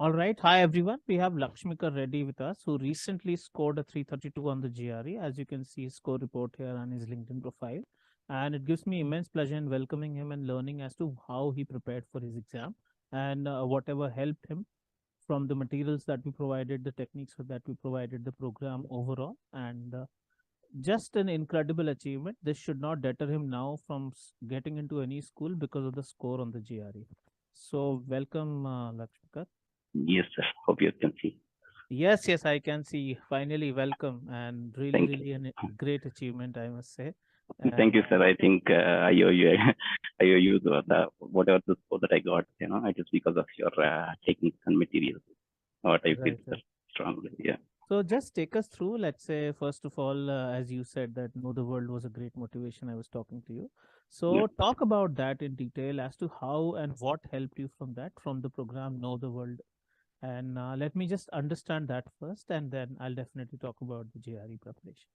All right. Hi, everyone. We have Lakshmikar Reddy with us, who recently scored a 332 on the GRE. As you can see, his score report here on his LinkedIn profile. And it gives me immense pleasure in welcoming him and learning as to how he prepared for his exam and whatever helped him from the materials that we provided, the techniques that we provided, the program overall. And just an incredible achievement. This should not deter him now from getting into any school because of the score on the GRE. So, welcome, Lakshmikar. Yes, sir. Hope you can see. Yes, I can see. Finally, welcome, and really, Thank really a great achievement, I must say. you. Thank And you, sir. I think I owe you, I owe you the whatever the score that I got. It is because of your techniques and materials. What I feel, right, sir, right. strongly. Yeah. So, just take us through. Let's say, first of all, as you said, that Know the World was a great motivation. I was talking to you. Yeah. So, talk about that in detail as to how and what helped you from that, from the program Know the World. And let me just understand that first, and then I'll definitely talk about the GRE preparation.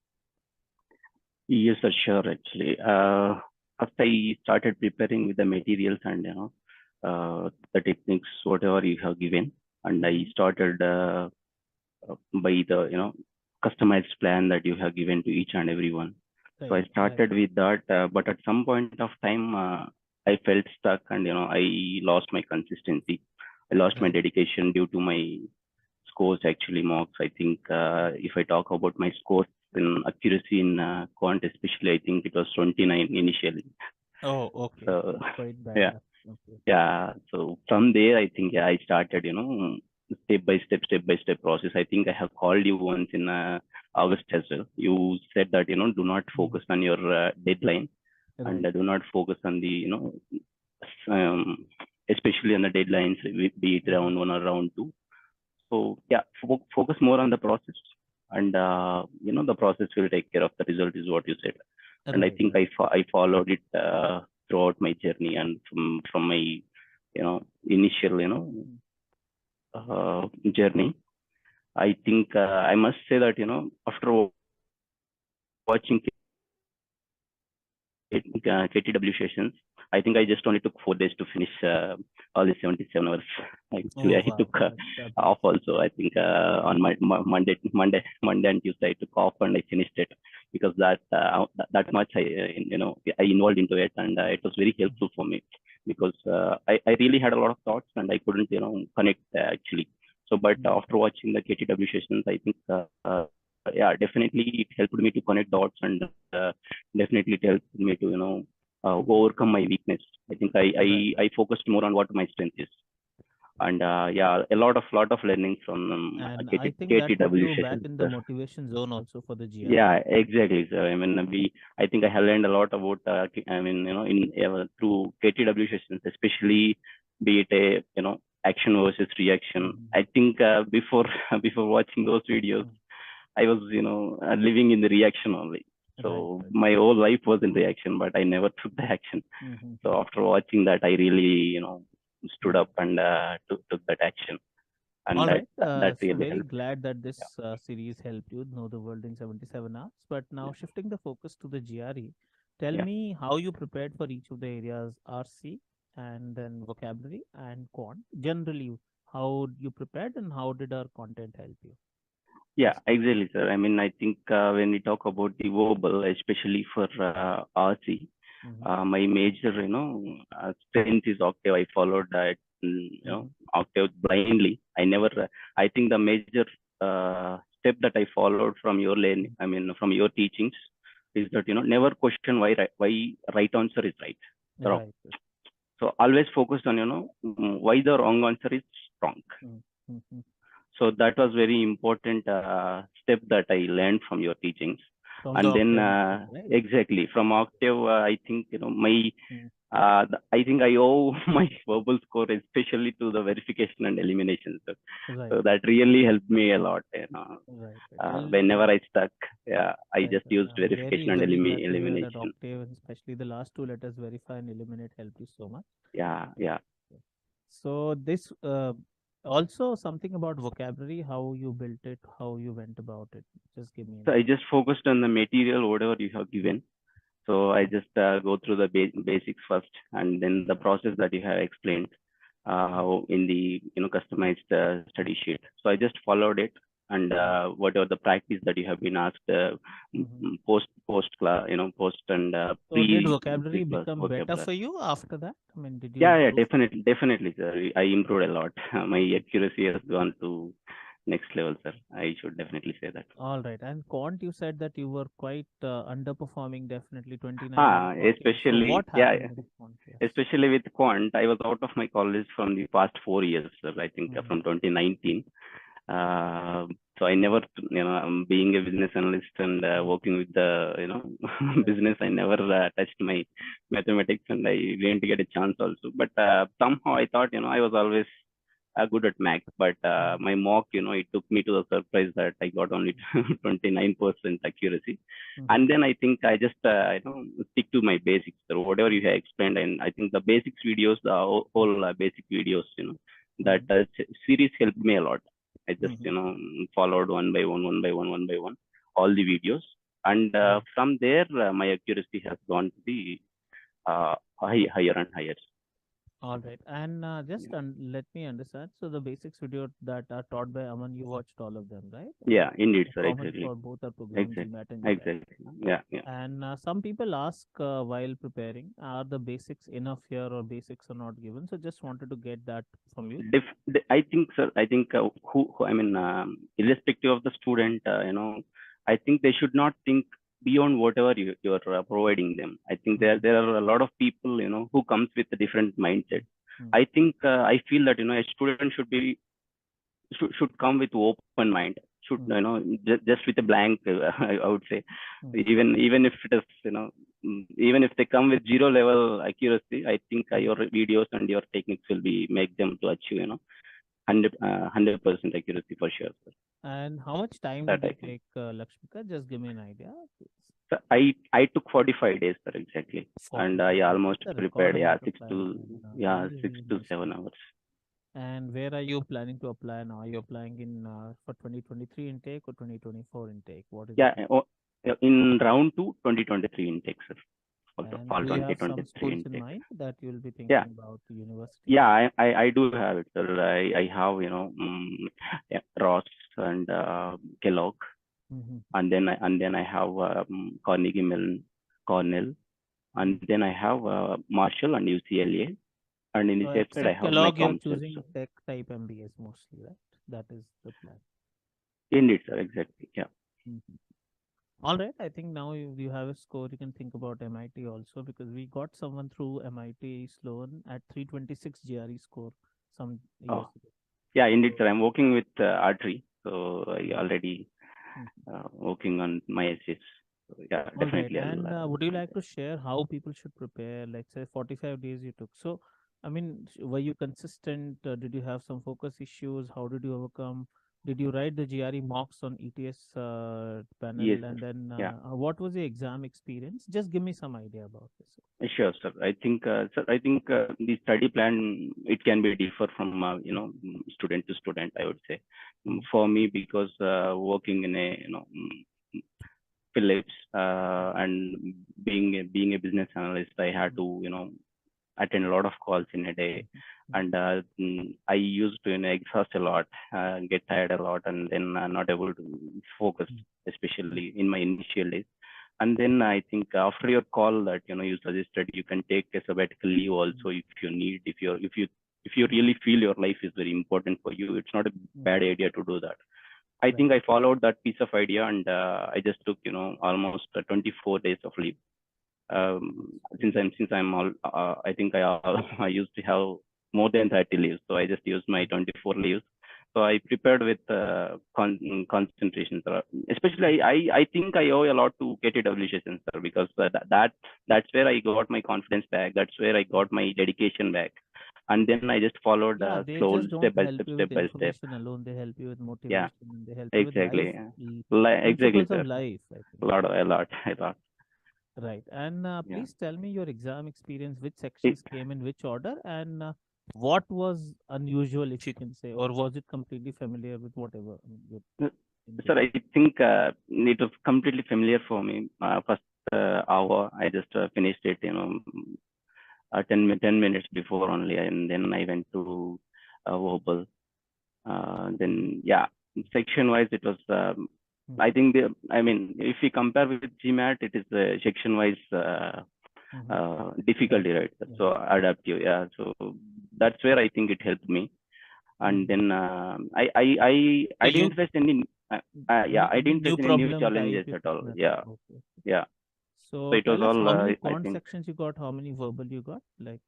Yes, sir. Sure. Actually, after I started preparing with the materials and the techniques, whatever you have given, and I started by the customized plan that you have given to each and every one. So I Right, right. started with that, but at some point of time, I felt stuck, and I lost my consistency. I lost my Right. dedication due to my scores, actually marks. I think if I talk about my scores in accuracy in Quant, especially, I think it was 29 initially. Oh, okay. So Quite bad. yeah, Okay. yeah. So from there, I think I started, step by step process. I think I have called you once in August as well. You said that do not Mm. focus on your deadline, and Right. do not focus on the um, especially on the deadlines, be it Mhm. round one or round two. So yeah, focus more on the process, and the process will take care of the result, is what you said. And I Right, think right. I followed it throughout my journey, and from my initial Mm. journey. I think I must say that after watching KTW sessions, I think I just only took 4 days to finish all the 77 hours. Actually, Oh, I wow. took That off was also. I think on my Monday and Tuesday, I took off and I finished it, because that much I involved into it, and it was very mm, helpful for me, because I really had a lot of thoughts and I couldn't connect actually. So, but mm, after watching the KTW sessions, I think yeah, definitely it helped me to connect dots, and definitely it helped me to overcome my weakness. I think right. I focused more on what my strength is, and yeah, a lot of learning from And I think that put KTW you back sessions, in the sir. motivation zone also for the GRE. Yeah, exactly, sir. I mean, I think I have learned a lot about I mean, in through KTW sessions, especially, be it a action versus reaction. Mhm. I think before before watching those videos, Mm. I was, living in the reaction only. Right, So right. my whole life was in reaction, but I never took the action. Mm-hmm. So after watching that, I really, stood Right. up and took that action, and All right. that So really very helped. glad that this series helped you know the world in 77 hours. But now shifting the focus to the GRE, tell Yeah. me how you prepared for each of the areas RC and then vocabulary and quant. Generally, how you prepared and how did our content help you? Yeah, exactly, sir. I mean, I think when we talk about the verbal, especially for RC, Mm-hmm. my major, strength is octave. I followed that, Mm-hmm. octave blindly. I never. I think the major step that I followed from your lane, I mean, from your teachings, is that never question why right answer is right, wrong. Right. Right. So always focus on why the wrong answer is wrong. Mm-hmm. So that was very important step that I learned from your teachings. From the And then octave itself, right? exactly from octave, I think my Mm. I think I owe my verbal score especially to the verification and elimination. So, Right. so that really helped me a lot. Right. Right. Well, Whenever I stuck, yeah, I right, just right. used I'm very, verification and very glad to hear that elimination. octave and especially the last two letters, verify and eliminate, helped you so much. Yeah, yeah. Yeah. So this also something about vocabulary, how you built it, how you went about it. Just give me an So I idea. just focused on the material, whatever you have given. So I Mm. just go through the basics first, and then the process that you have explained. in the customized study sheet. So I just followed it, and whatever the practice that you have been asked, post and So did pre vocabulary class become better vocabulary. for you after that? I mean, did you Yeah, improve? definitely, sir. I improved a lot. My accuracy has gone to next level, sir. I should definitely say that. All right. And Quant, you said that you were quite underperforming, definitely 29 out of 40. So Especially, what happened in Quant? Yes. especially with Quant, I was out of my college from the past 4 years, sir. I think Mhm. from 2019. Uh, so I never, being a business analyst and working with the, Right. business, I never touched my mathematics, and I didn't get a chance also. But somehow I thought, I was always good at math, but Mhm. my mock, it took me to the surprise that I got only 29% accuracy. Mhm. And then I think I just, stick to my basics. So whatever you have explained, and I think the basics videos, the whole basic videos, that Mhm. series helped me a lot. I just, Mhm. followed one by one, all the videos. And Right. from there, my accuracy has gone to the higher and higher. All right. And just let me understand. So the basics video that are taught by Aman, you watched all of them, right? Yeah, indeed, sir. Common Exactly. for both our program, Exactly. GMAT and GRE. Exactly. Yeah. Yeah. And some people ask while preparing, are the basics enough here or basics are not given? So just wanted to get that from you. I think, sir, I think I mean, irrespective of the student, I think they should not think beyond whatever you're providing them. I think Mhm. there are a lot of people, who comes with a different mindset. Mhm. I think I feel that, a student should come with open mind. Should, Mhm. just with a blank, I would say, Mhm. even if it is, even if they come with zero level accuracy, I think Mhm. your videos and your techniques will be make them to achieve, 100% accuracy for sure, sir. And how much time That did I you think. take, Lakshmika? Just give me an idea, please. So I took 45 days, sir, exactly, and I 45. almost That's a record prepared, amount of six time. to And really, six really to impressive. 7 hours. And where are you planning to apply now? Are you applying in for 2023 intake or 2024 intake? What is the Yeah, plan? in round two, 2023 intake, sir, for the And fall do you have some 2023 schools in intake. mind that you'll be Yeah, thinking about the universities? yeah, I do have it, sir. I have, yeah, Ross and Kellogg, Mm-hmm. and then I have Carnegie Mellon, Cornell, and then I have Marshall and UCLA, and in the So safe side I except have my Kellogg, you're council. choosing So tech type MBAs mostly, right? That is the plan. indeed, sir, exactly. Yeah. Mhm. All right. I think now you have a score. You can think about MIT also because we got someone through MIT Sloan at 326 GRE score some years Oh, ago. yeah, indeed, So, sir. I'm working with artery, so I mhm, already mhm. working on my essays. So, yeah, All right. definitely I'll And would you like to share how people should prepare? Let's say 45 days you took. So, I mean, were you consistent? Did you have some focus issues? How did you overcome? Did you write the GRE mocks on ETS yes, panel? sir. And then Yeah. what was the exam experience? Just give me some idea about this. Sure, sir. I think the study plan, it can be differ from student to student, I would say. Mhm. For me, because working in a Philips, and being a business analyst, I had Mhm. to attend a lot of calls in a day, Mhm. Mhm. and I used to exhaust a lot, get tired a lot, and then not able to focus, Mhm. especially in my initial days. And then I think after your call that you suggested, you can take a sabbatical leave Mhm. also if you need, if you really feel your life is very important for you. It's not a Mhm. bad idea to do that. I Right. think I followed that piece of idea, and I just took almost 24 days of leave. Great. Since I'm all I think I used to have more than 30 leaves, so I just used my 24 leaves. So I prepared with concentration, sir. Especially I think I owe a lot to KTW sessions, sir, because that's where I got my confidence back. That's where I Mhm. got my dedication back, and then I just followed Yeah, they slow, just don't step by help step, you step with by step. information alone. They help you with Yeah, motivation and they help you with life, exactly. Exactly, principles of sir. life, I A think. lot, a lot. Right. And Yeah. please tell me your exam experience, which It, sections came in which order, and what was unusual, if you can say, or was it completely familiar with whatever you're Uh, in Sir, I between? think it was completely familiar for me. First hour, I just finished it, 10 minutes before only, and then I went to verbal. Then yeah, section wise it was. I think if we compare with GMAT, it is section wise difficulty, right? So adaptive, yeah. So that's where I think it helped me. And then I didn't face any I didn't face any new challenges at all. Yeah. Yeah. So it was tell us all how many I quant think sections you got, how many verbal you got? Like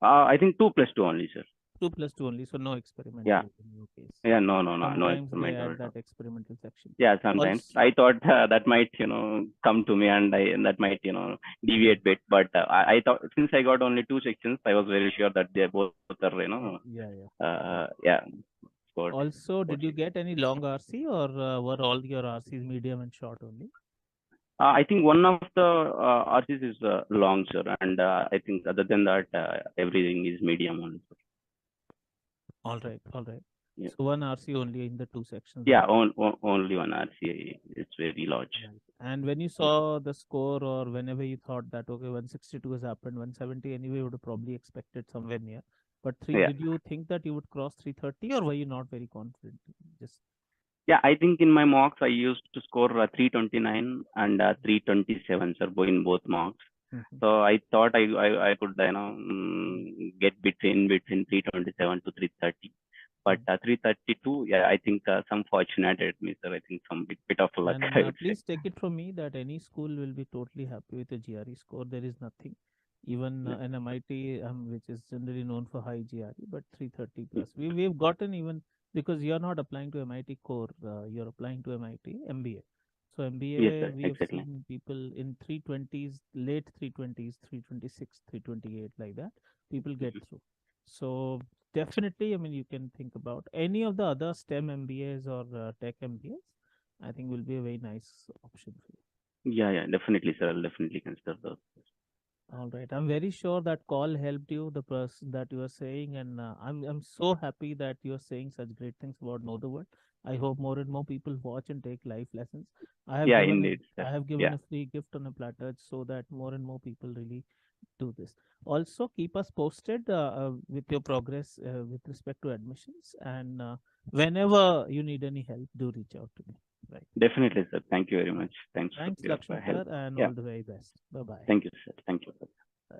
I think 2 plus 2 only, sir. 2 plus 2 only, so no experimental Yeah. in your case. Yeah, no Sometimes they experimental add at all. that experimental section. Yeah, sometimes I thought that might come to me, and that might deviate bit, but I thought since I got only 2 sections, I was very sure that they both are yeah scored. Also, did you get any long RC, or were all your RCs medium and short only? I think one of the RCs is long, sir, and I think other than that, everything is medium only. All right, all right. Yeah. So one RC only in the 2 sections. Yeah, only one RC. It's very large. Right. And when you saw the score, or whenever you thought that okay, 162 has happened, 170 anyway, you would have probably expected somewhere near. But did you think that you would cross 330, or were you not very confident? Just yeah, I think in my mocks I used to score 329 and 327, sir, in both mocks. So I thought I could get between 327 to 330. But 332, yeah, I think some fortunate at me, sir. I think some bit of luck. And please take it from me that any school will be totally happy with a GRE score. There is nothing. Even an MIT, which is generally known for high GRE, but 330 plus. We've gotten even, because you're not applying to MIT core, you're applying to MIT MBA. So MBA, yes, sir, we have seen people in 320s, late 320s, 326, 328, like that. People get through. So definitely, I mean, you can think about any of the other STEM MBAs or tech MBAs. I think will be a very nice option for you. Yeah, definitely, sir. I'll definitely consider those. All right. I'm very sure that call helped you, the person that you are saying, and I'm so happy that you are saying such great things about Know the Word. I hope more and more people watch and take live lessons. I have given indeed, sir. I have given a free gift on a platter so that more and more people really do this. Also, keep us posted with your progress with respect to admissions, and whenever you need any help, do reach out to me. Right. Definitely, sir. Thank you very much. Thanks for your help. Lakshmikar, and all the very best. Bye bye. Thank you, sir. Thank you. Bye.